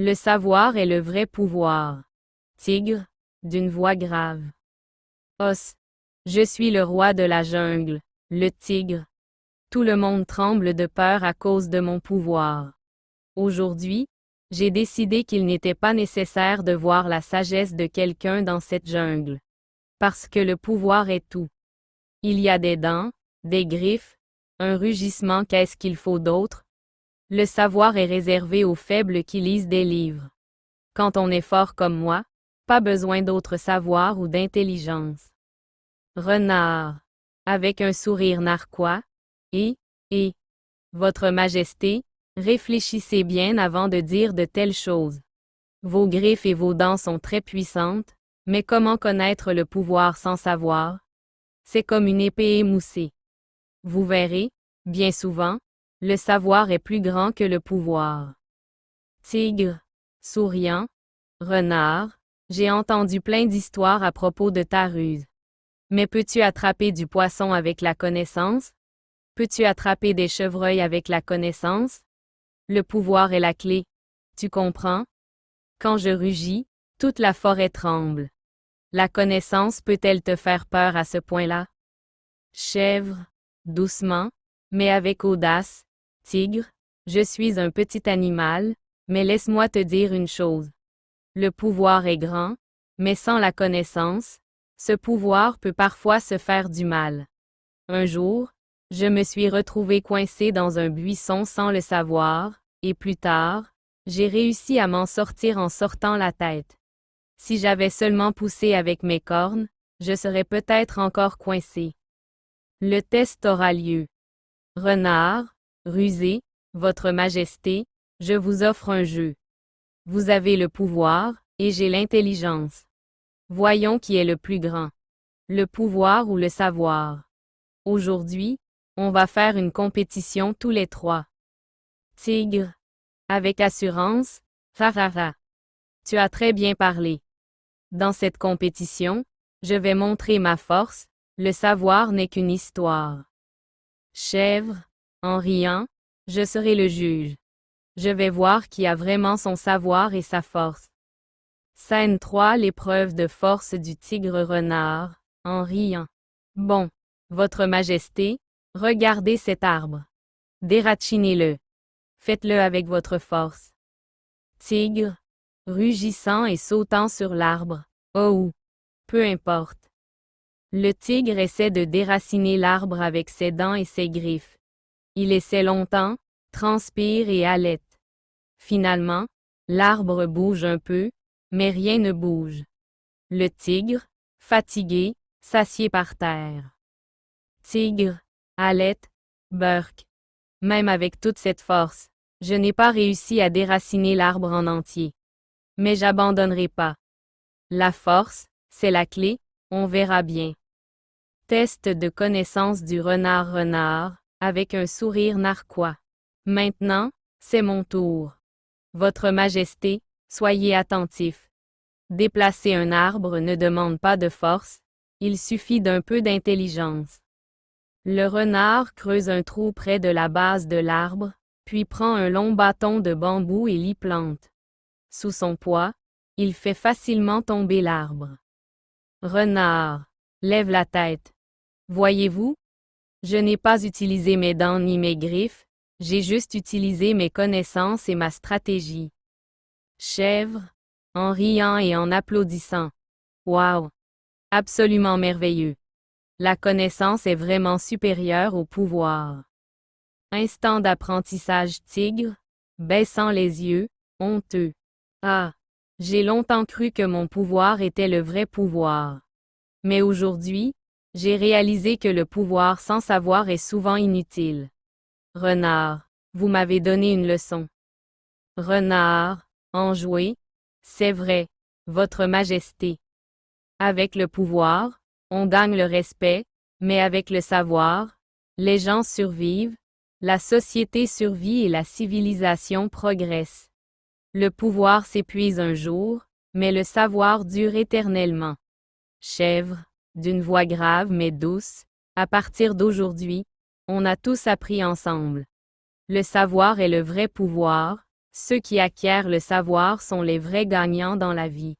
Le savoir est le vrai pouvoir. Tigre, d'une voix grave. Os. Je suis le roi de la jungle, le tigre. Tout le monde tremble de peur à cause de mon pouvoir. Aujourd'hui, j'ai décidé qu'il n'était pas nécessaire de voir la sagesse de quelqu'un dans cette jungle. Parce que le pouvoir est tout. Il y a des dents, des griffes, un rugissement, qu'est-ce qu'il faut d'autre? Le savoir est réservé aux faibles qui lisent des livres. Quand on est fort comme moi, pas besoin d'autre savoir ou d'intelligence. Renard. Avec un sourire narquois. Et, Votre Majesté, réfléchissez bien avant de dire de telles choses. Vos griffes et vos dents sont très puissantes, mais comment connaître le pouvoir sans savoir? C'est comme une épée émoussée. Vous verrez, bien souvent, le savoir est plus grand que le pouvoir. Tigre. Souriant. Renard. J'ai entendu plein d'histoires à propos de ta ruse. Mais peux-tu attraper du poisson avec la connaissance? Peux-tu attraper des chevreuils avec la connaissance? Le pouvoir est la clé. Tu comprends? Quand je rugis, toute la forêt tremble. La connaissance peut-elle te faire peur à ce point-là? Chèvre. Doucement, mais avec audace. Tigre. Je suis un petit animal, mais laisse-moi te dire une chose. Le pouvoir est grand, mais sans la connaissance, ce pouvoir peut parfois se faire du mal. Un jour, je me suis retrouvé coincé dans un buisson sans le savoir, et plus tard, j'ai réussi à m'en sortir en sortant la tête. Si j'avais seulement poussé avec mes cornes, je serais peut-être encore coincé. Le test aura lieu. Renard, rusé, Votre Majesté, je vous offre un jeu. Vous avez le pouvoir, et j'ai l'intelligence. Voyons qui est le plus grand. Le pouvoir ou le savoir. Aujourd'hui, on va faire une compétition tous les trois. Tigre. Avec assurance, rarara. Tu as très bien parlé. Dans cette compétition, je vais montrer ma force, le savoir n'est qu'une histoire. Chèvre. En riant, je serai le juge. Je vais voir qui a vraiment son savoir et sa force. Scène 3. L'épreuve de force du tigre-renard, en riant. Bon, Votre Majesté, regardez cet arbre. Déracinez-le. Faites-le avec votre force. Tigre. Rugissant et sautant sur l'arbre. Oh! Peu importe. Le tigre essaie de déraciner l'arbre avec ses dents et ses griffes. Il essaie longtemps, transpire et halète. Finalement, l'arbre bouge un peu, mais rien ne bouge. Le tigre, fatigué, s'assied par terre. Tigre, halète, burk. Même avec toute cette force, je n'ai pas réussi à déraciner l'arbre en entier. Mais j'abandonnerai pas. La force, c'est la clé, on verra bien. Test de connaissance du renard-renard, avec un sourire narquois. Maintenant, c'est mon tour. Votre Majesté, soyez attentif. Déplacer un arbre ne demande pas de force, il suffit d'un peu d'intelligence. Le renard creuse un trou près de la base de l'arbre, puis prend un long bâton de bambou et l'y plante. Sous son poids, il fait facilement tomber l'arbre. Renard. Lève la tête. Voyez-vous? Je n'ai pas utilisé mes dents ni mes griffes, j'ai juste utilisé mes connaissances et ma stratégie. Chèvre. En riant et en applaudissant. Wow! Absolument merveilleux. La connaissance est vraiment supérieure au pouvoir. Instant d'apprentissage tigre, baissant les yeux, honteux. Ah! J'ai longtemps cru que mon pouvoir était le vrai pouvoir. Mais aujourd'hui, j'ai réalisé que le pouvoir sans savoir est souvent inutile. Renard, vous m'avez donné une leçon. Renard, enjoué. C'est vrai, Votre Majesté. Avec le pouvoir, on gagne le respect, mais avec le savoir, les gens survivent, la société survit et la civilisation progresse. Le pouvoir s'épuise un jour, mais le savoir dure éternellement. Chèvre, d'une voix grave mais douce, à partir d'aujourd'hui, on a tous appris ensemble. Le savoir est le vrai pouvoir, Ceux qui acquièrent le savoir sont les vrais gagnants dans la vie.